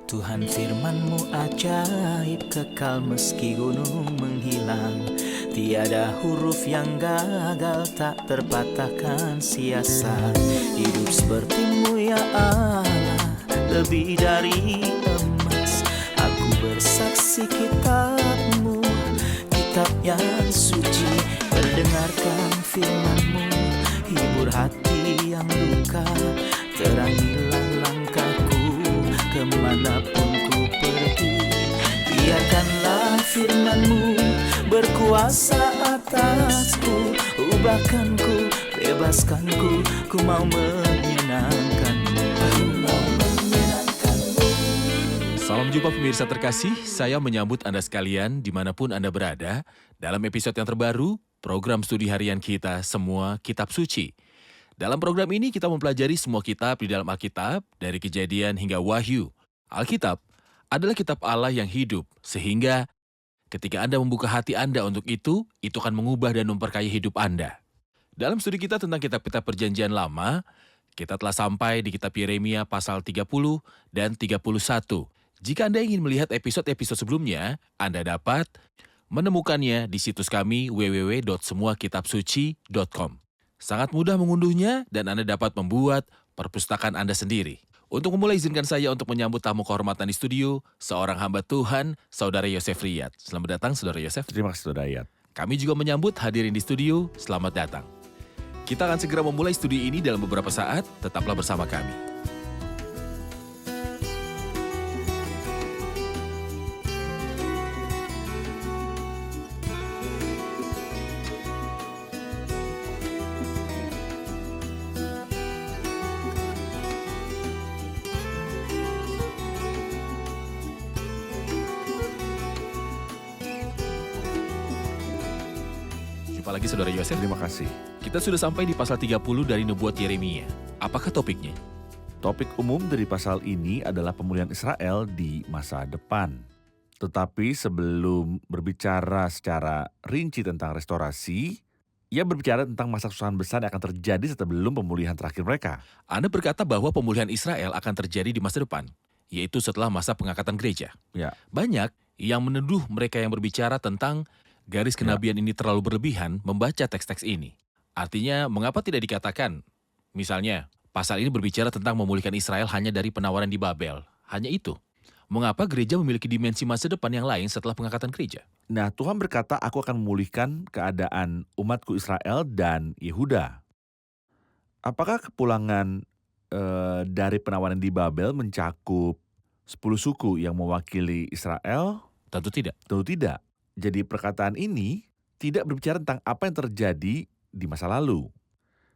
Tuhan firman-Mu ajaib, kekal meski gunung menghilang. Tiada huruf yang gagal, tak terpatahkan siasat. Hidup seperti-Mu ya Allah, lebih dari emas. Aku bersaksi kitab-Mu, kitab yang suci. Mendengarkan firman-Mu, hibur hati yang luka. Terangilah langkahku kemanapun ku pergi. Biarkanlah firman-Mu berkuasa atasku. Ubahkanku, bebaskanku, ku mau menyenangkan-Mu. Aku mau menyenangkan-Mu. Salam jumpa pemirsa terkasih, saya menyambut Anda sekalian dimanapun Anda berada dalam episode yang terbaru, program studi harian kita Semua Kitab Suci. Dalam program ini kita mempelajari semua kitab di dalam Alkitab, dari Kejadian hingga Wahyu. Alkitab adalah kitab Allah yang hidup, sehingga ketika Anda membuka hati Anda untuk itu akan mengubah dan memperkaya hidup Anda. Dalam studi kita tentang kitab-kitab perjanjian lama, kita telah sampai di kitab Yeremia pasal 30 dan 31. Jika Anda ingin melihat episode-episode sebelumnya, Anda dapat menemukannya di situs kami www.semuakitabsuci.com. Sangat mudah mengunduhnya dan Anda dapat membuat perpustakaan Anda sendiri. Untuk memulai, izinkan saya untuk menyambut tamu kehormatan di studio, seorang hamba Tuhan, Saudara Yosef Riyad. Selamat datang, Saudara Yosef. Terima kasih, Saudara Riyad. Kami juga menyambut hadirin di studio, selamat datang. Kita akan segera memulai studi ini dalam beberapa saat, tetaplah bersama kami. Jumpa lagi Saudara Yosef. Terima kasih. Kita sudah sampai di pasal 30 dari nubuat Yeremia. Apakah topiknya? Topik umum dari pasal ini adalah pemulihan Israel di masa depan. Tetapi sebelum berbicara secara rinci tentang restorasi, ia berbicara tentang masa kesusahan besar yang akan terjadi sebelum pemulihan terakhir mereka. Anda berkata bahwa pemulihan Israel akan terjadi di masa depan, yaitu setelah masa pengangkatan gereja. Ya, Banyak yang menuduh mereka yang berbicara tentang garis kenabian ini terlalu berlebihan membaca teks-teks ini. Artinya, mengapa tidak dikatakan, misalnya, pasal ini berbicara tentang memulihkan Israel hanya dari penawaran di Babel. Hanya itu. Mengapa gereja memiliki dimensi masa depan yang lain setelah pengangkatan gereja? nah Tuhan berkata, aku akan memulihkan keadaan umatku Israel dan Yehuda. Apakah kepulangan dari penawaran di Babel mencakup 10 suku yang mewakili Israel? Tentu tidak. Tentu tidak. Jadi perkataan ini tidak berbicara tentang apa yang terjadi di masa lalu.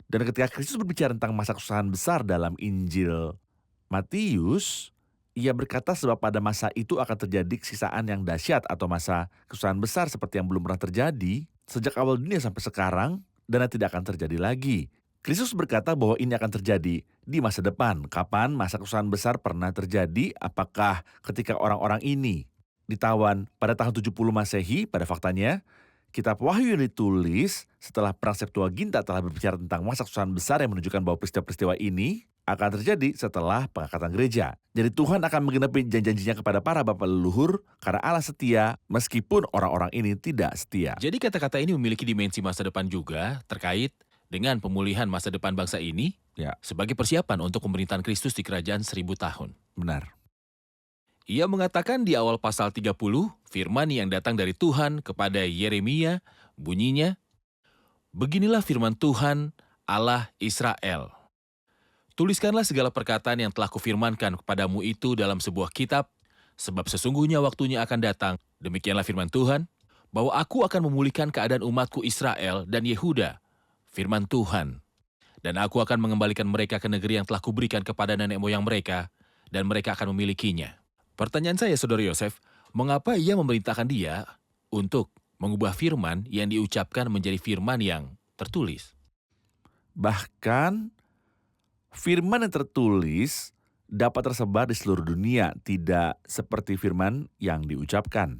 Dan ketika Kristus berbicara tentang masa kesusahan besar dalam Injil Matius, ia berkata sebab pada masa itu akan terjadi kesisaan yang dahsyat atau masa kesusahan besar seperti yang belum pernah terjadi sejak awal dunia sampai sekarang dan tidak akan terjadi lagi. Kristus berkata bahwa ini akan terjadi di masa depan. Kapan masa kesusahan besar pernah terjadi? Apakah ketika orang-orang ini ditawan pada tahun 70 Masehi? Pada faktanya, kitab Wahyu yang ditulis setelah Perang Septuaginta telah berbicara tentang masa kesusahan besar yang menunjukkan bahwa peristiwa-peristiwa ini akan terjadi setelah pengangkatan gereja. Jadi Tuhan akan menggenapi janji-janjinya kepada para bapa leluhur karena Allah setia meskipun orang-orang ini tidak setia. Jadi kata-kata ini memiliki dimensi masa depan juga terkait dengan pemulihan masa depan bangsa ini Ya, sebagai persiapan untuk pemerintahan Kristus di kerajaan 1000 tahun. benar. Ia mengatakan di awal pasal 30, firman yang datang dari Tuhan kepada Yeremia, bunyinya, beginilah firman Tuhan, Allah Israel. Tuliskanlah segala perkataan yang telah kufirmankan kepadamu itu dalam sebuah kitab, sebab sesungguhnya waktunya akan datang, demikianlah firman Tuhan, bahwa aku akan memulihkan keadaan umatku Israel dan Yehuda, firman Tuhan. Dan aku akan mengembalikan mereka ke negeri yang telah kuberikan kepada nenek moyang mereka, dan mereka akan memilikinya. Pertanyaan saya, Saudara Yosef, mengapa ia memerintahkan dia untuk mengubah firman yang diucapkan menjadi firman yang tertulis? Bahkan firman yang tertulis dapat tersebar di seluruh dunia, tidak seperti firman yang diucapkan.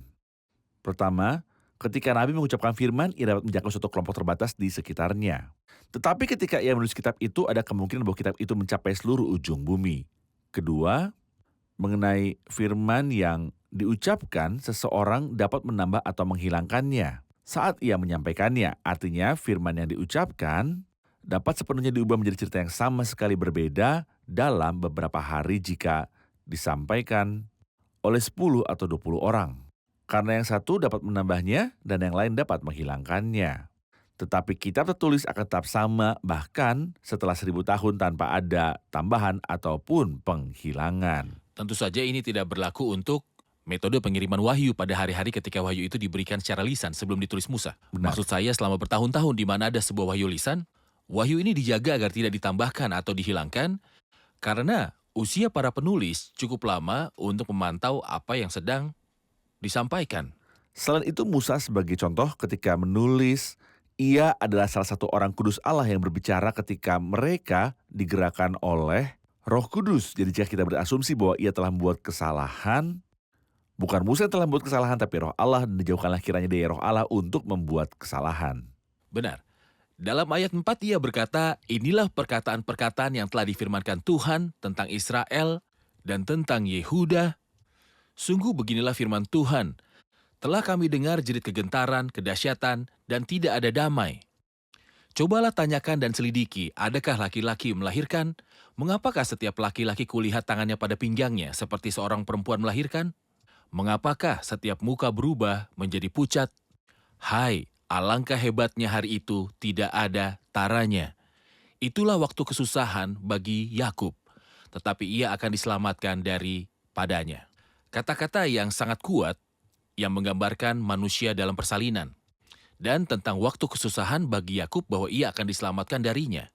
Pertama, ketika Nabi mengucapkan firman, ia dapat menjangkau suatu kelompok terbatas di sekitarnya. Tetapi ketika ia menulis kitab itu, ada kemungkinan bahwa kitab itu mencapai seluruh ujung bumi. Kedua, mengenai firman yang diucapkan seseorang dapat menambah atau menghilangkannya saat ia menyampaikannya. Artinya firman yang diucapkan dapat sepenuhnya diubah menjadi cerita yang sama sekali berbeda dalam beberapa hari jika disampaikan oleh 10 atau 20 orang. Karena yang satu dapat menambahnya dan yang lain dapat menghilangkannya. Tetapi kitab tertulis akan tetap sama bahkan setelah 1000 tahun tanpa ada tambahan ataupun penghilangan. Tentu saja ini tidak berlaku untuk metode pengiriman wahyu pada hari-hari ketika wahyu itu diberikan secara lisan sebelum ditulis Musa. Benar. Maksud saya selama bertahun-tahun di mana ada sebuah wahyu lisan, wahyu ini dijaga agar tidak ditambahkan atau dihilangkan karena usia para penulis cukup lama untuk memantau apa yang sedang disampaikan. Selain itu Musa sebagai contoh ketika menulis, ia adalah salah satu orang kudus Allah yang berbicara ketika mereka digerakkan oleh Roh Kudus. Jadi jika kita berasumsi bahwa ia telah membuat kesalahan, bukan Musa yang telah membuat kesalahan tapi Roh Allah, dan dijauhkanlah kiranya dari Roh Allah untuk membuat kesalahan. Benar. Dalam ayat 4 ia berkata, inilah perkataan-perkataan yang telah difirmankan Tuhan tentang Israel dan tentang Yehuda. Sungguh beginilah firman Tuhan, telah kami dengar jerit kegentaran, kedahsyatan, dan tidak ada damai. Cobalah tanyakan dan selidiki, adakah laki-laki melahirkan? Mengapakah setiap laki-laki kulihat tangannya pada pinggangnya seperti seorang perempuan melahirkan? Mengapakah setiap muka berubah menjadi pucat? Hai, alangkah hebatnya hari itu tidak ada taranya. Itulah waktu kesusahan bagi Yakub, tetapi ia akan diselamatkan daripadanya. Kata-kata yang sangat kuat yang menggambarkan manusia dalam persalinan. Dan tentang waktu kesusahan bagi Yakub bahwa ia akan diselamatkan darinya.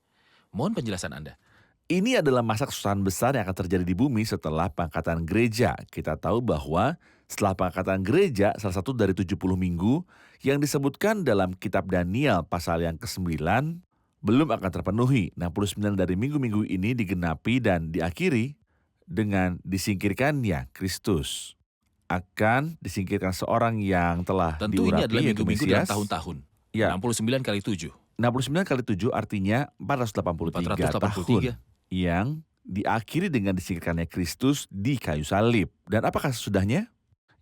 Mohon penjelasan Anda. Ini adalah masa kesusahan besar yang akan terjadi di bumi setelah pengangkatan gereja. Kita tahu bahwa setelah pengangkatan gereja, salah satu dari 70 minggu yang disebutkan dalam kitab Daniel pasal yang ke-9 belum akan terpenuhi. 69 dari minggu-minggu ini digenapi dan diakhiri dengan disingkirkannya Kristus. Akan disingkirkan seorang yang telah Tentu ini diurapi, adalah yaitu minggu-minggu dalam Mesias. tahun-tahun. Ya. 69 kali 7. 69 kali 7 artinya 483 tahun 483. yang diakhiri dengan disingkirkannya Kristus di kayu salib. Dan apakah sesudahnya?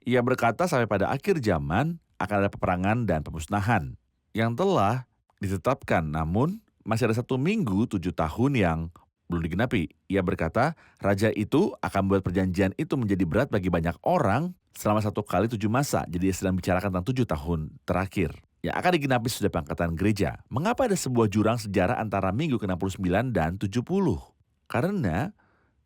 Ia berkata sampai pada akhir zaman akan ada peperangan dan pemusnahan yang telah ditetapkan, namun masih ada 1 minggu 7 tahun yang belum digenapi. Ia berkata, raja itu akan membuat perjanjian itu menjadi berat bagi banyak orang selama 1 kali 7 masa. Jadi ia sedang bicarakan tentang 7 tahun terakhir yang akan digenapi sudah pengangkatan gereja. Mengapa ada sebuah jurang sejarah antara minggu ke-69 dan 70? Karena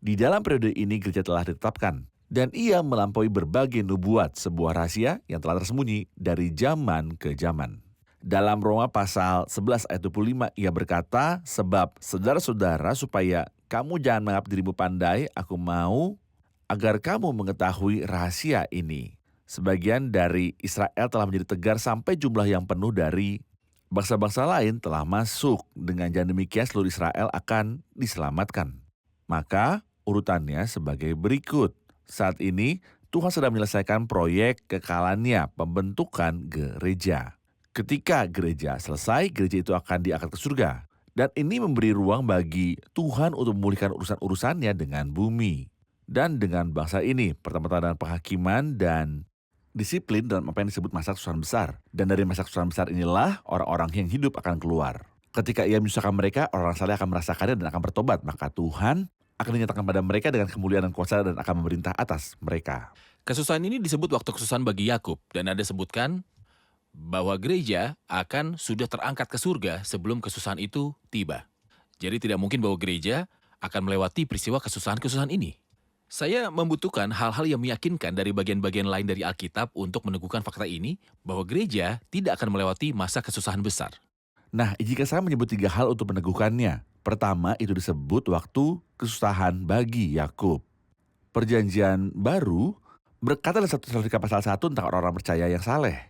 di dalam periode ini gereja telah ditetapkan. Dan ia melampaui berbagai nubuat, sebuah rahasia yang telah tersembunyi dari zaman ke zaman. Dalam Roma pasal 11 ayat 25 ia berkata, sebab saudara-saudara supaya kamu jangan menganggap dirimu pandai, aku mau agar kamu mengetahui rahasia ini. Sebagian dari Israel telah menjadi tegar sampai jumlah yang penuh dari bangsa-bangsa lain telah masuk. Dengan jalan demikian seluruh Israel akan diselamatkan. Maka urutannya sebagai berikut. Saat ini Tuhan sedang menyelesaikan proyek kekalannya, pembentukan gereja. Ketika gereja selesai, gereja itu akan diangkat ke surga. Dan ini memberi ruang bagi Tuhan untuk memulihkan urusan-urusannya dengan bumi. Dan dengan bangsa ini, pertama-tama dengan penghakiman dan disiplin dalam apa yang disebut masa kesusahan besar. Dan dari masa kesusahan besar inilah orang-orang yang hidup akan keluar. Ketika ia menyusahkan mereka, orang saleh akan merasakannya dan akan bertobat. Maka Tuhan akan dinyatakan pada mereka dengan kemuliaan dan kuasa dan akan memerintah atas mereka. Kesusahan ini disebut waktu kesusahan bagi Yakub dan Anda sebutkan bahwa gereja akan sudah terangkat ke surga sebelum kesusahan itu tiba. Jadi tidak mungkin bahwa gereja akan melewati peristiwa kesusahan-kesusahan ini. Saya membutuhkan hal-hal yang meyakinkan dari bagian-bagian lain dari Alkitab untuk meneguhkan fakta ini bahwa gereja tidak akan melewati masa kesusahan besar. Nah, jika saya menyebut 3 hal untuk meneguhkannya. Pertama, itu disebut waktu kesusahan bagi Yakub. Perjanjian baru berkata dalam 1 Tesalonika pasal 1 tentang orang-orang percaya yang saleh.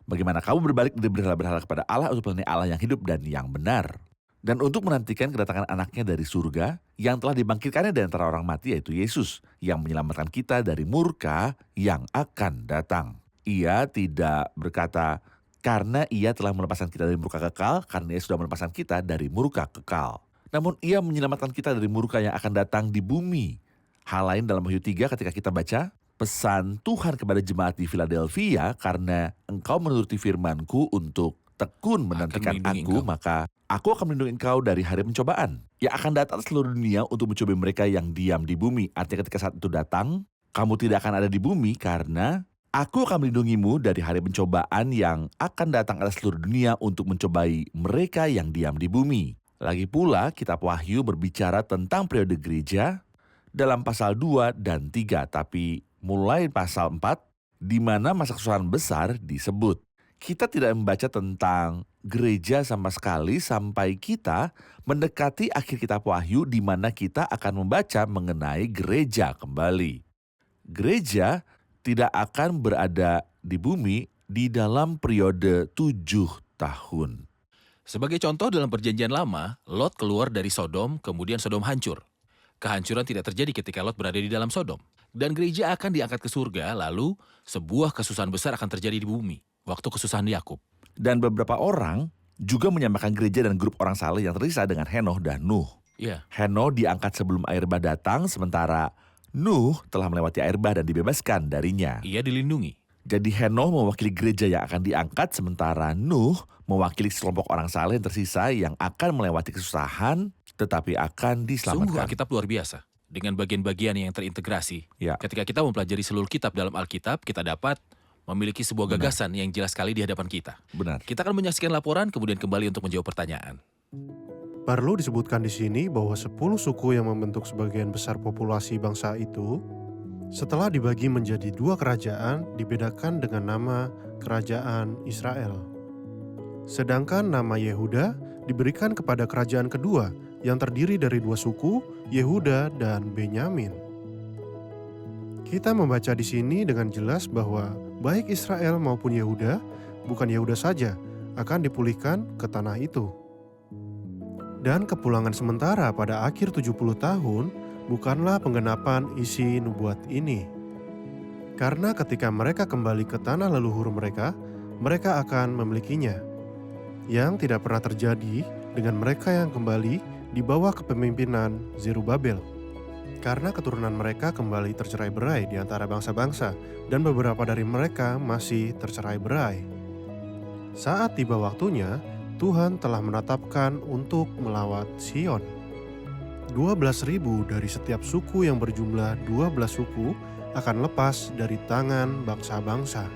Bagaimana kamu berbalik dari berhala-berhala kepada Allah untuk melayani Allah yang hidup dan yang benar. Dan untuk menantikan kedatangan anaknya dari surga yang telah dibangkitkannya dari antara orang mati, yaitu Yesus, yang menyelamatkan kita dari murka yang akan datang. Ia tidak berkata, karena ia telah melepaskan kita dari murka kekal, karena ia sudah melepaskan kita dari murka kekal. Namun ia menyelamatkan kita dari murka yang akan datang di bumi. Hal lain dalam Wahyu 3 ketika kita baca, pesan Tuhan kepada jemaat di Philadelphia, karena engkau menuruti firman-Ku untuk tekun menantikan melindungi aku, engkau. maka aku akan melindungi engkau dari hari pencobaan yang akan datang seluruh dunia untuk mencobai mereka yang diam di bumi. Artinya ketika saat itu datang, kamu tidak akan ada di bumi karena aku akan melindungimu dari hari pencobaan yang akan datang atas seluruh dunia untuk mencobai mereka yang diam di bumi. Lagi pula, kitab Wahyu berbicara tentang periode gereja dalam pasal 2 dan 3, tapi mulai pasal 4, di mana masa kesusahan besar disebut. Kita tidak membaca tentang gereja sama sekali sampai kita mendekati akhir kitab Wahyu, di mana kita akan membaca mengenai gereja kembali. Gereja tidak akan berada di bumi di dalam periode 7 tahun. Sebagai contoh dalam perjanjian lama, Lot keluar dari Sodom, kemudian Sodom hancur. Kehancuran tidak terjadi ketika Lot berada di dalam Sodom. Dan gereja akan diangkat ke surga, lalu sebuah kesusahan besar akan terjadi di bumi. Waktu kesusahan Yakub. Dan beberapa orang juga menyamakan gereja dan grup orang saleh yang tersisa dengan Henoh dan Nuh. Ya, Henoh diangkat sebelum air bah datang, sementara Nuh telah melewati air bah dan dibebaskan darinya. ia dilindungi. Jadi Henoh mewakili gereja yang akan diangkat, sementara Nuh mewakili sekelompok orang saleh yang tersisa yang akan melewati kesusahan tetapi akan Sungguh diselamatkan. Alkitab luar biasa. Dengan bagian-bagian yang terintegrasi. Ya. Ketika kita mempelajari seluruh kitab dalam Alkitab, kita dapat memiliki sebuah gagasan yang jelas sekali di hadapan kita. Benar. Kita akan menyaksikan laporan, kemudian kembali untuk menjawab pertanyaan. Perlu disebutkan di sini bahwa 10 suku yang membentuk sebagian besar populasi bangsa itu, setelah dibagi menjadi 2 kerajaan, dibedakan dengan nama Kerajaan Israel. Sedangkan nama Yehuda diberikan kepada kerajaan kedua yang terdiri dari 2 suku, Yehuda dan Benyamin. Kita membaca di sini dengan jelas bahwa baik Israel maupun Yehuda, bukan Yehuda saja, akan dipulihkan ke tanah itu. Dan kepulangan sementara pada akhir 70 tahun bukanlah penggenapan isi nubuat ini. Karena ketika mereka kembali ke tanah leluhur mereka, mereka akan memilikinya. Yang tidak pernah terjadi dengan mereka yang kembali di bawah kepemimpinan Zerubabel. Karena keturunan mereka kembali tercerai-berai di antara bangsa-bangsa dan beberapa dari mereka masih tercerai-berai. Saat tiba waktunya, Tuhan telah menetapkan untuk melawat Sion. 12.000 dari setiap suku yang berjumlah 12 suku akan lepas dari tangan bangsa-bangsa.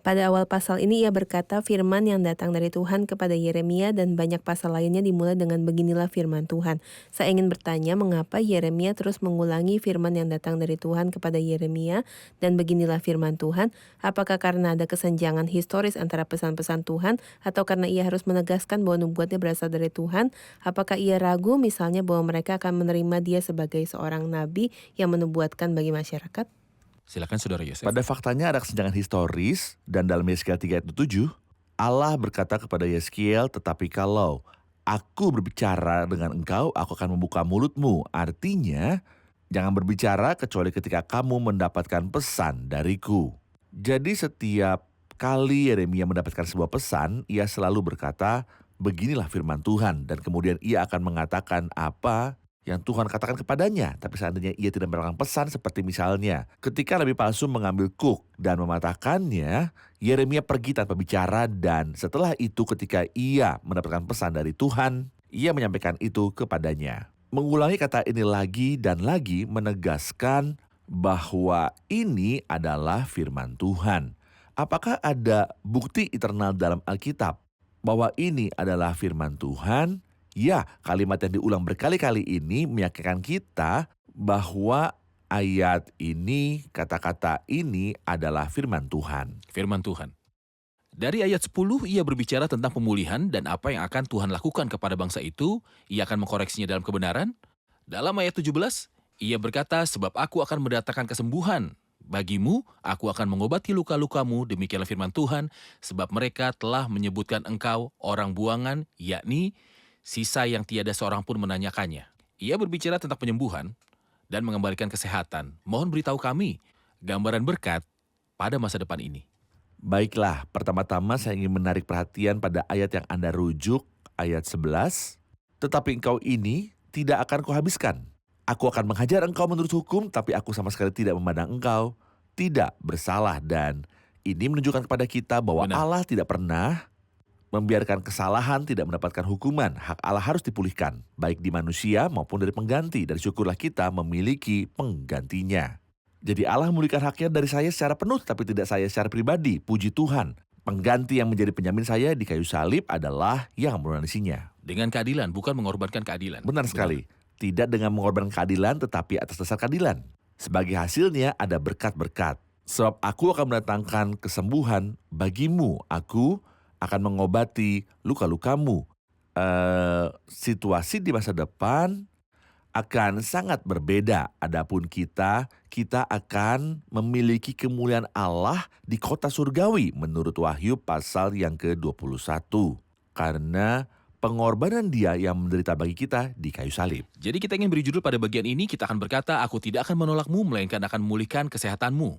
Pada awal pasal ini ia berkata firman yang datang dari Tuhan kepada Yeremia, dan banyak pasal lainnya dimulai dengan beginilah firman Tuhan. Saya ingin bertanya mengapa Yeremia terus mengulangi firman yang datang dari Tuhan kepada Yeremia dan beginilah firman Tuhan. Apakah karena ada kesenjangan historis antara pesan-pesan Tuhan atau karena ia harus menegaskan bahwa nubuatnya berasal dari Tuhan? Apakah ia ragu misalnya bahwa mereka akan menerima dia sebagai seorang nabi yang menubuatkan bagi masyarakat? Silakan Saudara Yosef. Pada faktanya ada kesenjangan historis, dan dalam Yeskiel 3 ayat 7, Allah berkata kepada Yeskiel, tetapi kalau aku berbicara dengan engkau, aku akan membuka mulutmu. Artinya, jangan berbicara kecuali ketika kamu mendapatkan pesan dariku. Jadi setiap kali Yeremia mendapatkan sebuah pesan, ia selalu berkata, beginilah firman Tuhan. Dan kemudian ia akan mengatakan apa yang Tuhan katakan kepadanya. Tapi seandainya ia tidak mendapatkan pesan, seperti misalnya ketika nabi palsu mengambil kuk dan mematahkannya, Yeremia pergi tanpa bicara, dan setelah itu ketika ia mendapatkan pesan dari Tuhan, ia menyampaikan itu kepadanya. Mengulangi kata ini lagi dan lagi menegaskan bahwa ini adalah firman Tuhan. Apakah ada bukti internal dalam Alkitab bahwa ini adalah firman Tuhan? Ya, kalimat yang diulang berkali-kali ini meyakinkan kita bahwa ayat ini, kata-kata ini adalah firman Tuhan. Firman Tuhan. Dari ayat 10, ia berbicara tentang pemulihan dan apa yang akan Tuhan lakukan kepada bangsa itu. Ia akan mengkoreksinya dalam kebenaran. Dalam ayat 17, ia berkata, sebab aku akan mendatangkan kesembuhan. Bagimu, aku akan mengobati luka-lukamu, demikianlah firman Tuhan, sebab mereka telah menyebutkan engkau orang buangan, yakni sisa yang tiada seorang pun menanyakannya. Ia berbicara tentang penyembuhan dan mengembalikan kesehatan. Mohon beritahu kami gambaran berkat pada masa depan ini. Baiklah, pertama-tama saya ingin menarik perhatian pada ayat yang Anda rujuk, ayat 11. Tetapi engkau ini tidak akan kuhabiskan. Aku akan menghajar engkau menurut hukum, tapi aku sama sekali tidak memandang engkau tidak bersalah. Dan ini menunjukkan kepada kita bahwa Benar. Allah tidak pernah membiarkan kesalahan tidak mendapatkan hukuman. Hak Allah harus dipulihkan, baik di manusia maupun dari pengganti. Dan syukurlah kita memiliki penggantinya. Jadi Allah memulihkan haknya dari saya secara penuh, tapi tidak saya secara pribadi. Puji Tuhan. Pengganti yang menjadi penjamin saya di kayu salib adalah yang melunasinya. Dengan keadilan, bukan mengorbankan keadilan. Benar sekali. Tidak dengan mengorbankan keadilan, tetapi atas dasar keadilan. Sebagai hasilnya ada berkat-berkat. Sebab aku akan mendatangkan kesembuhan bagimu. Aku akan mengobati luka-lukamu. Situasi di masa depan akan sangat berbeda. Adapun kita akan memiliki kemuliaan Allah di kota surgawi menurut Wahyu pasal yang ke-21. Karena pengorbanan Dia yang menderita bagi kita di kayu salib. Jadi kita ingin beri judul pada bagian ini, kita akan berkata, aku tidak akan menolakmu, melainkan akan memulihkan kesehatanmu.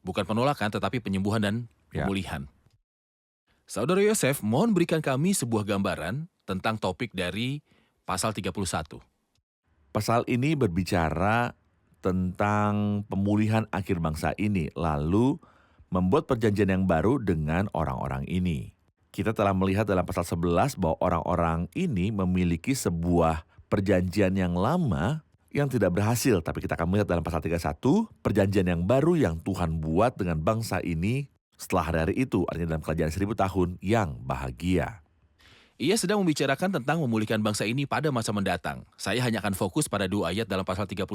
Bukan penolakan, tetapi penyembuhan dan Ya. pemulihan. Saudara Yosef, mohon berikan kami sebuah gambaran tentang topik dari pasal 31. Pasal ini berbicara tentang pemulihan akhir bangsa ini, lalu membuat perjanjian yang baru dengan orang-orang ini. Kita telah melihat dalam pasal 11 bahwa orang-orang ini memiliki sebuah perjanjian yang lama yang tidak berhasil. Tapi kita akan melihat dalam pasal 31, perjanjian yang baru yang Tuhan buat dengan bangsa ini setelah hari-hari itu, artinya dalam kerajaan 1000 tahun yang bahagia. Ia sedang membicarakan tentang memulihkan bangsa ini pada masa mendatang. Saya hanya akan fokus pada 2 ayat dalam pasal 31.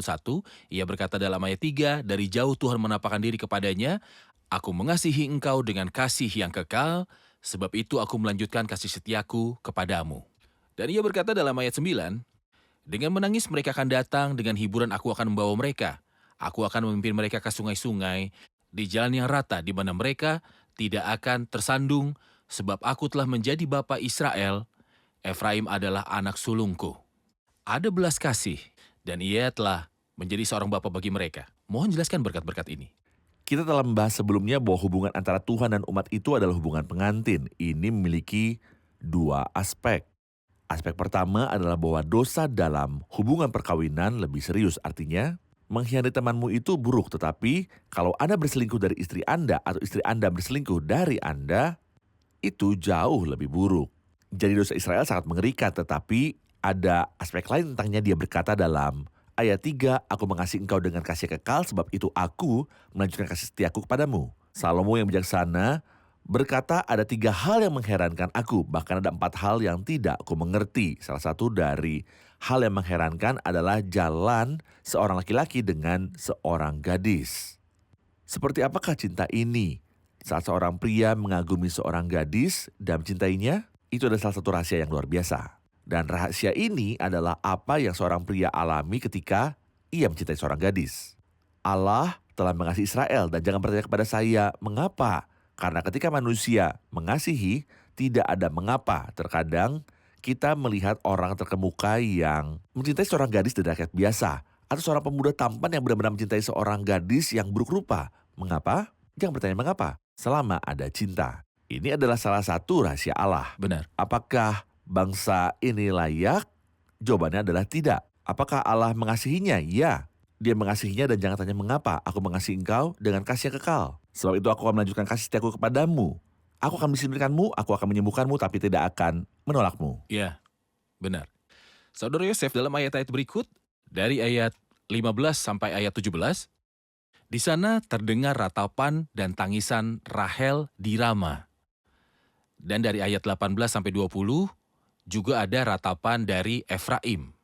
Ia berkata dalam ayat 3, dari jauh Tuhan menampakkan diri kepadanya, aku mengasihi engkau dengan kasih yang kekal, sebab itu aku melanjutkan kasih setiaku kepadamu. Dan ia berkata dalam ayat 9, dengan menangis mereka akan datang, dengan hiburan aku akan membawa mereka. Aku akan memimpin mereka ke sungai-sungai, di jalan yang rata di mana mereka tidak akan tersandung, sebab aku telah menjadi bapa Israel, Efraim adalah anak sulungku. Ada belas kasih, dan ia telah menjadi seorang bapa bagi mereka. Mohon jelaskan berkat-berkat ini. Kita telah membahas sebelumnya bahwa hubungan antara Tuhan dan umat itu adalah hubungan pengantin. Ini memiliki 2 aspek. Aspek pertama adalah bahwa dosa dalam hubungan perkawinan lebih serius. Artinya, mengkhianati temanmu itu buruk. Tetapi kalau Anda berselingkuh dari istri Anda atau istri Anda berselingkuh dari Anda, itu jauh lebih buruk. Jadi dosa Israel sangat mengerikan. Tetapi ada aspek lain tentangnya. Dia berkata dalam ayat 3, aku mengasihi engkau dengan kasih kekal, sebab itu aku melanjutkan kasih setiaku kepadamu. Salomo yang bijaksana berkata ada 3 hal yang mengherankan aku, bahkan ada 4 hal yang tidak aku mengerti. Salah satu dari hal yang mengherankan adalah jalan seorang laki-laki dengan seorang gadis. Seperti apakah cinta ini? Saat seorang pria mengagumi seorang gadis dan mencintainya, itu adalah salah satu rahasia yang luar biasa. Dan rahasia ini adalah apa yang seorang pria alami ketika ia mencintai seorang gadis. Allah telah mengasihi Israel, dan jangan percaya kepada saya, mengapa? Karena ketika manusia mengasihi, tidak ada mengapa. Terkadang kita melihat orang terkemuka yang mencintai seorang gadis dari rakyat biasa, atau seorang pemuda tampan yang benar-benar mencintai seorang gadis yang buruk rupa. Mengapa? Jangan bertanya mengapa, selama ada cinta. Ini adalah salah satu rahasia Allah. Benar. Apakah bangsa ini layak? Jawabannya adalah tidak. Apakah Allah mengasihinya? Ya. Dia mengasihinya, dan jangan tanya mengapa. Aku mengasihi engkau dengan kasih yang kekal. Sebab itu aku akan melanjutkan kasih setiaku kepadamu. Aku akan mengizinkanmu, aku akan menyembuhkanmu, tapi tidak akan menolakmu. Ya, benar. Saudara Yosef dalam ayat-ayat berikut, dari ayat 15 sampai ayat 17, di sana terdengar ratapan dan tangisan Rahel di Rama. Dan dari ayat 18 sampai 20, juga ada ratapan dari Efraim.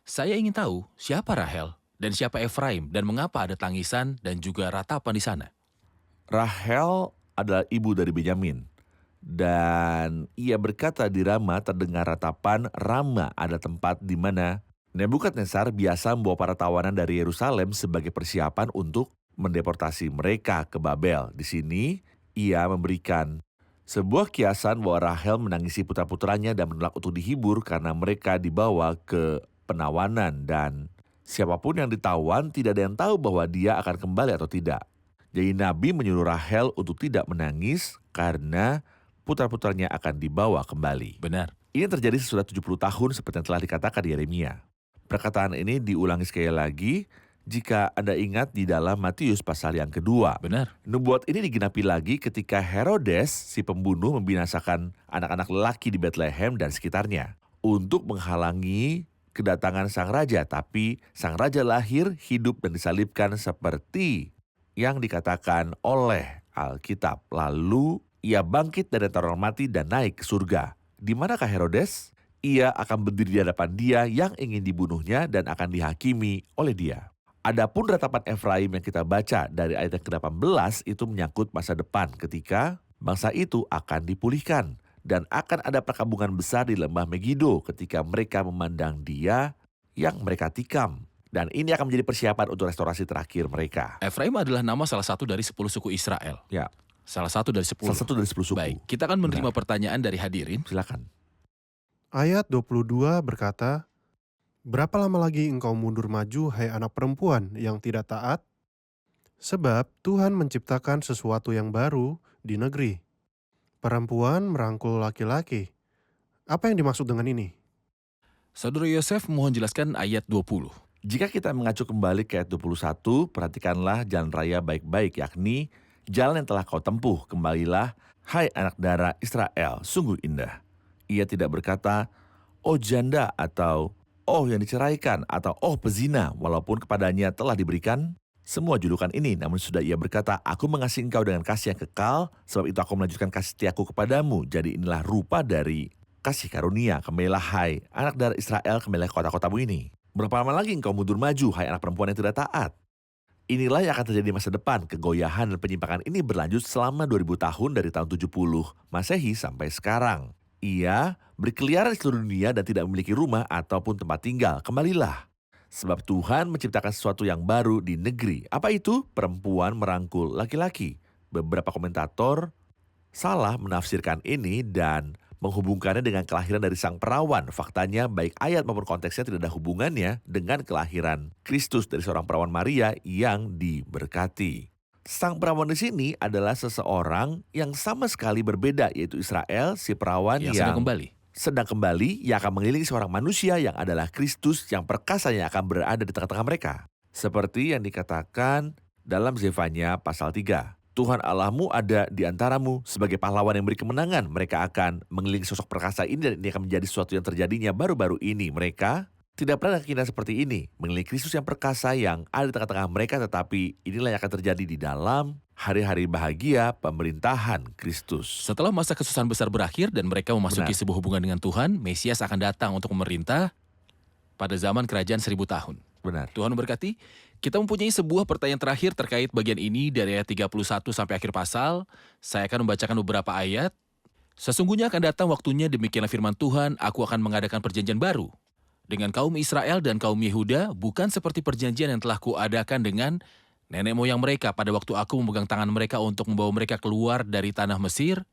Saya ingin tahu siapa Rahel dan siapa Efraim, dan mengapa ada tangisan dan juga ratapan di sana. Rahel adalah ibu dari Benyamin. Dan ia berkata di Rama terdengar ratapan. Rama ada tempat di mana Nebukadnezar biasa membawa para tawanan dari Yerusalem sebagai persiapan untuk mendeportasi mereka ke Babel. Di sini ia memberikan sebuah kiasan bahwa Rahel menangisi putra-putranya dan menolak untuk dihibur karena mereka dibawa ke penawanan. Dan siapapun yang ditawan tidak ada yang tahu bahwa dia akan kembali atau tidak. Jadi Nabi menyuruh Rahel untuk tidak menangis karena putra-putranya akan dibawa kembali. Benar. Ini terjadi sesudah 70 tahun seperti yang telah dikatakan Yeremia. Perkataan ini diulangi sekali lagi jika Anda ingat di dalam Matius pasal yang kedua. Benar. Nubuat ini digenapi lagi ketika Herodes, si pembunuh, membinasakan anak-anak lelaki di Bethlehem dan sekitarnya untuk menghalangi kedatangan sang raja. Tapi sang raja lahir, hidup, dan disalibkan seperti yang dikatakan oleh Alkitab. Lalu ia bangkit dari antara orang mati dan naik ke surga. Di manakah Herodes? Ia akan berdiri di hadapan dia yang ingin dibunuhnya dan akan dihakimi oleh dia. Adapun ratapan Efraim yang kita baca dari ayat yang ke-18 itu menyangkut masa depan ketika bangsa itu akan dipulihkan. Dan akan ada perkabungan besar di lembah Megido ketika mereka memandang dia yang mereka tikam. Dan ini akan menjadi persiapan untuk restorasi terakhir mereka. Efraim adalah nama salah satu dari 10 suku Israel. Ya, Salah satu dari 10. salah satu dari 10 suku. Baik, kita akan menerima pertanyaan dari hadirin. Silakan. Ayat 22 berkata, "Berapa lama lagi engkau mundur maju, hai anak perempuan yang tidak taat? Sebab Tuhan menciptakan sesuatu yang baru di negeri. Perempuan merangkul laki-laki." Apa yang dimaksud dengan ini? Saudara Yosef mohon jelaskan ayat 20. Jika kita mengacu kembali ke ayat 21, perhatikanlah jalan raya baik-baik, yakni jalan yang telah kau tempuh. Kembalilah, hai anak darah Israel, sungguh indah. Ia tidak berkata, oh janda, atau oh yang diceraikan, atau oh pezina, walaupun kepadanya telah diberikan semua julukan ini. Namun sudah ia berkata, aku mengasihi engkau dengan kasih yang kekal, sebab itu aku melanjutkan kasih setiaku kepadamu. Jadi inilah rupa dari kasih karunia. Kembalilah hai anak darah Israel, kembalilah ke kota-kotamu ini. Berapa lama lagi engkau mundur maju, hai anak perempuan yang tidak taat? Inilah yang akan terjadi di masa depan. Kegoyahan dan penyimpangan ini berlanjut selama 2000 tahun dari tahun 70 Masehi sampai sekarang. Ia berkeliaran di seluruh dunia dan tidak memiliki rumah ataupun tempat tinggal. Kembalilah. Sebab Tuhan menciptakan sesuatu yang baru di negeri. Apa itu? Perempuan merangkul laki-laki. Beberapa komentator salah menafsirkan ini dan menghubungkannya dengan kelahiran dari sang perawan. Faktanya baik ayat maupun konteksnya tidak ada hubungannya dengan kelahiran Kristus dari seorang perawan Maria yang diberkati. Sang perawan di sini adalah seseorang yang sama sekali berbeda, yaitu Israel, si perawan Yang sedang kembali. Yang akan mengelilingi seorang manusia yang adalah Kristus yang perkasa yang akan berada di tengah-tengah mereka. Seperti yang dikatakan dalam Zefanya pasal 3. Tuhan Allahmu ada di antaramu sebagai pahlawan yang beri kemenangan. Mereka akan mengelilingi sosok perkasa ini dan ini akan menjadi sesuatu yang terjadinya baru-baru ini. Mereka tidak pernah keindahan seperti ini. Mengelilingi Kristus yang perkasa yang ada di tengah-tengah mereka, tetapi inilah yang akan terjadi di dalam hari-hari bahagia pemerintahan Kristus. Setelah masa kesusahan besar berakhir dan mereka memasuki sebuah hubungan dengan Tuhan, Mesias akan datang untuk memerintah pada zaman kerajaan 1000 tahun. Benar. Tuhan memberkati. Kita mempunyai sebuah pertanyaan terakhir terkait bagian ini dari ayat 31 sampai akhir pasal. Saya akan membacakan beberapa ayat. Sesungguhnya akan datang waktunya, demikianlah firman Tuhan, aku akan mengadakan perjanjian baru dengan kaum Israel dan kaum Yehuda, bukan seperti perjanjian yang telah kuadakan dengan nenek moyang mereka pada waktu aku memegang tangan mereka untuk membawa mereka keluar dari tanah Mesir.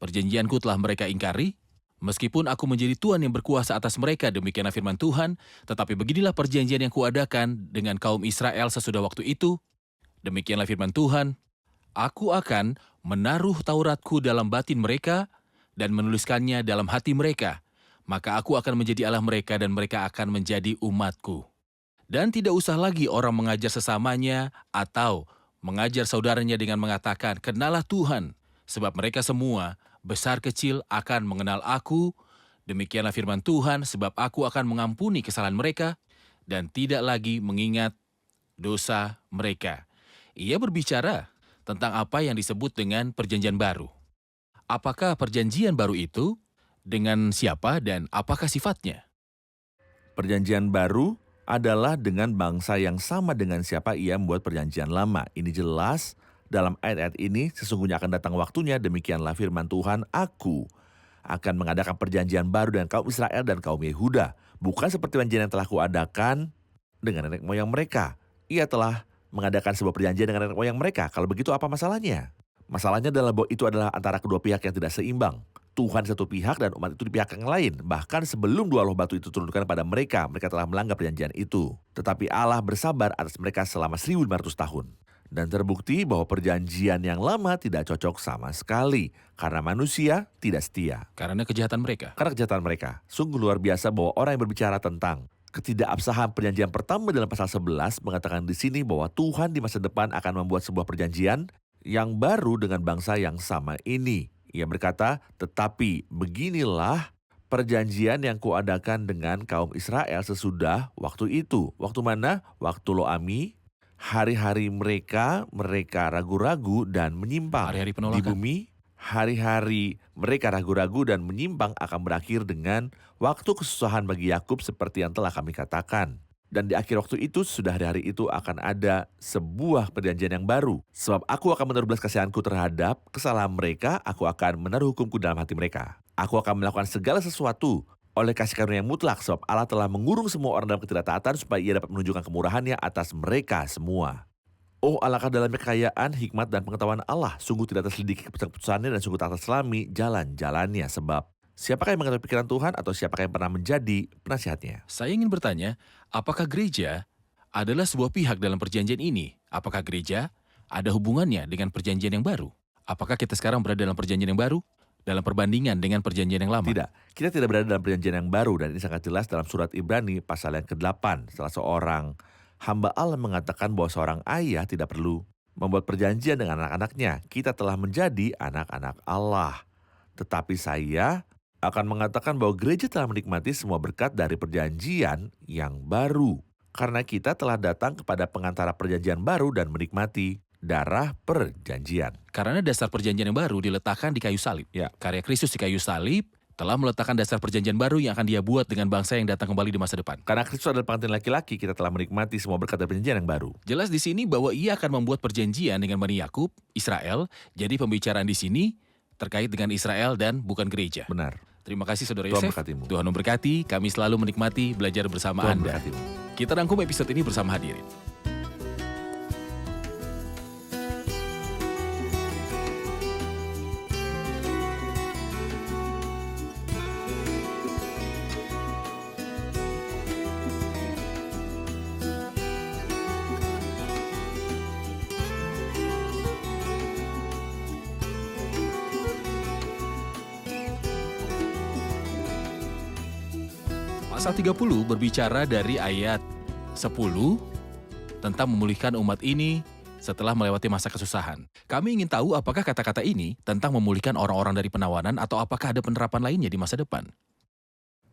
Perjanjianku telah mereka ingkari. Meskipun aku menjadi Tuhan yang berkuasa atas mereka, demikianlah firman Tuhan, tetapi beginilah perjanjian yang kuadakan dengan kaum Israel sesudah waktu itu. Demikianlah firman Tuhan, aku akan menaruh Tauratku dalam batin mereka dan menuliskannya dalam hati mereka. Maka aku akan menjadi Allah mereka dan mereka akan menjadi umatku. Dan tidak usah lagi orang mengajar sesamanya atau mengajar saudaranya dengan mengatakan, kenalah Tuhan, sebab mereka semua besar kecil akan mengenal aku. Demikianlah firman Tuhan, sebab aku akan mengampuni kesalahan mereka dan tidak lagi mengingat dosa mereka. Ia berbicara tentang apa yang disebut dengan perjanjian baru. Apakah perjanjian baru itu? Dengan siapa dan apakah sifatnya? Perjanjian baru adalah dengan bangsa yang sama dengan siapa ia membuat perjanjian lama. Ini jelas dalam ayat-ayat ini. Sesungguhnya akan datang waktunya, demikianlah firman Tuhan, aku akan mengadakan perjanjian baru dengan kaum Israel dan kaum Yehuda. Bukan seperti perjanjian yang telah kuadakan dengan nenek moyang mereka. Ia telah mengadakan sebuah perjanjian dengan nenek moyang mereka. Kalau begitu apa masalahnya? Masalahnya adalah bahwa itu adalah antara kedua pihak yang tidak seimbang. Tuhan satu pihak dan umat itu di pihak yang lain. Bahkan sebelum dua loh batu itu turunkan pada mereka, mereka telah melanggar perjanjian itu. Tetapi Allah bersabar atas mereka selama 1500 tahun. Dan terbukti bahwa perjanjian yang lama tidak cocok sama sekali karena manusia tidak setia. Karena kejahatan mereka. Karena kejahatan mereka. Sungguh luar biasa bahwa orang yang berbicara tentang ketidakabsahan perjanjian pertama dalam pasal 11 mengatakan di sini bahwa Tuhan di masa depan akan membuat sebuah perjanjian yang baru dengan bangsa yang sama ini. Ia berkata, tetapi beginilah perjanjian yang kuadakan dengan kaum Israel sesudah waktu itu. Waktu mana? Waktu Lo-ami, hari-hari mereka ragu-ragu dan menyimpang. Hari-hari Di penolakan. bumi, hari-hari mereka ragu-ragu dan menyimpang akan berakhir dengan waktu kesusahan bagi Yakub seperti yang telah kami katakan. Dan di akhir waktu itu, sudah hari-hari itu akan ada sebuah perjanjian yang baru. Sebab aku akan menaruh belas kasihanku terhadap kesalahan mereka, aku akan menaruh hukumku dalam hati mereka. Aku akan melakukan segala sesuatu oleh kasih karunia yang mutlak, sebab Allah telah mengurung semua orang dalam ketidaktaatan supaya ia dapat menunjukkan kemurahannya atas mereka semua. Oh, alangkah dalamnya kekayaan, hikmat, dan pengetahuan Allah. Sungguh tidak terselidiki keputusan-keputusannya dan sungguh tak terselami jalan-jalannya. Sebab siapakah yang mengetahui pikiran Tuhan atau siapakah yang pernah menjadi penasihatnya? Saya ingin bertanya, apakah gereja adalah sebuah pihak dalam perjanjian ini? Apakah gereja ada hubungannya dengan perjanjian yang baru? Apakah kita sekarang berada dalam perjanjian yang baru? Dalam perbandingan dengan perjanjian yang lama? Tidak, kita tidak berada dalam perjanjian yang baru dan ini sangat jelas dalam surat Ibrani pasal yang ke-8. Setelah seorang hamba Allah mengatakan bahwa seorang ayah tidak perlu membuat perjanjian dengan anak-anaknya. Kita telah menjadi anak-anak Allah. Tetapi saya akan mengatakan bahwa gereja telah menikmati semua berkat dari perjanjian yang baru. Karena kita telah datang kepada pengantara perjanjian baru dan menikmati darah perjanjian. Karena dasar perjanjian yang baru diletakkan di kayu salib. Ya. Karya Kristus di kayu salib telah meletakkan dasar perjanjian baru yang akan dia buat dengan bangsa yang datang kembali di masa depan. Karena Kristus adalah pengantin laki-laki, kita telah menikmati semua berkat dari perjanjian yang baru. Jelas di sini bahwa ia akan membuat perjanjian dengan Bani Yakub, Israel. Jadi pembicaraan di sini terkait dengan Israel dan bukan gereja. Benar. Terima kasih Saudara Tuhan Yosef. memberkatimu. Tuhan memberkati. Kami selalu menikmati belajar bersama Tuhan Anda. memberkatimu. Kita rangkum episode ini bersama hadirin. Pasal 30 berbicara dari ayat 10 tentang memulihkan umat ini setelah melewati masa kesusahan. Kami ingin tahu apakah kata-kata ini tentang memulihkan orang-orang dari penawanan atau apakah ada penerapan lainnya di masa depan.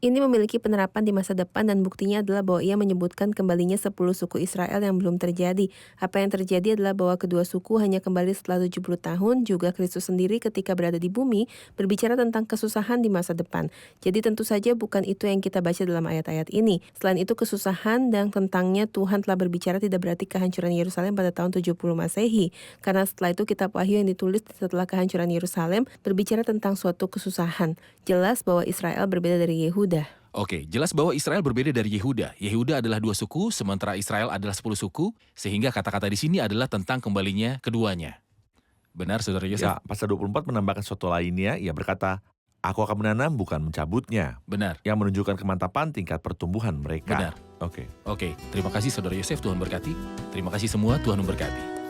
Ini memiliki penerapan di masa depan dan buktinya adalah bahwa ia menyebutkan kembalinya 10 suku Israel yang belum terjadi. Apa yang terjadi adalah bahwa kedua suku hanya kembali setelah 70 tahun, juga Kristus sendiri ketika berada di bumi berbicara tentang kesusahan di masa depan. Jadi tentu saja bukan itu yang kita baca dalam ayat-ayat ini. Selain itu kesusahan dan tentangnya Tuhan telah berbicara tidak berarti kehancuran Yerusalem pada tahun 70 Masehi. Karena setelah itu kitab Wahyu yang ditulis setelah kehancuran Yerusalem berbicara tentang suatu kesusahan. Jelas bahwa Israel berbeda dari Yehuda. Oke, jelas bahwa Israel berbeda dari Yehuda. Yehuda adalah 2 suku, sementara Israel adalah 10 suku, sehingga kata-kata di sini adalah tentang kembalinya keduanya. Benar, Saudara Yosef? Ya, pasal 24 menambahkan sesuatu lainnya, ia berkata, aku akan menanam bukan mencabutnya. Benar. Yang menunjukkan kemantapan tingkat pertumbuhan mereka. Benar. Oke, terima kasih Saudara Yosef, Tuhan berkati. Terima kasih semua, Tuhan memberkati.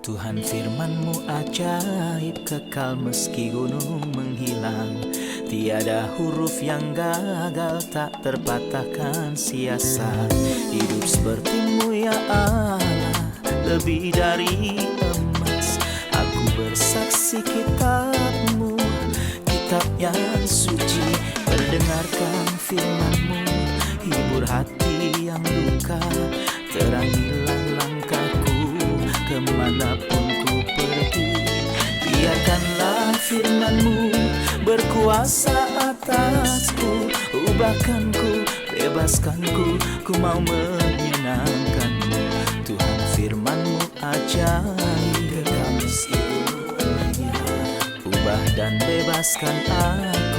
Tuhan firman-Mu ajaib, kekal meski gunung menghilang. Tiada huruf yang gagal, tak terpatahkan siasat. Hidup seperti-Mu ya Allah, lebih dari emas. Aku bersaksi kitab-Mu, kitab yang suci. Mendengarkan firman-Mu, hibur hati yang duka. Terangilah langkahku kemanapun ku pergi. Biarkanlah firman-Mu berkuasa atasku. Ubahkanku, bebaskanku, ku mau menyenangkan-Mu. Tuhan firman-Mu ajaib, ubah dan bebaskan aku.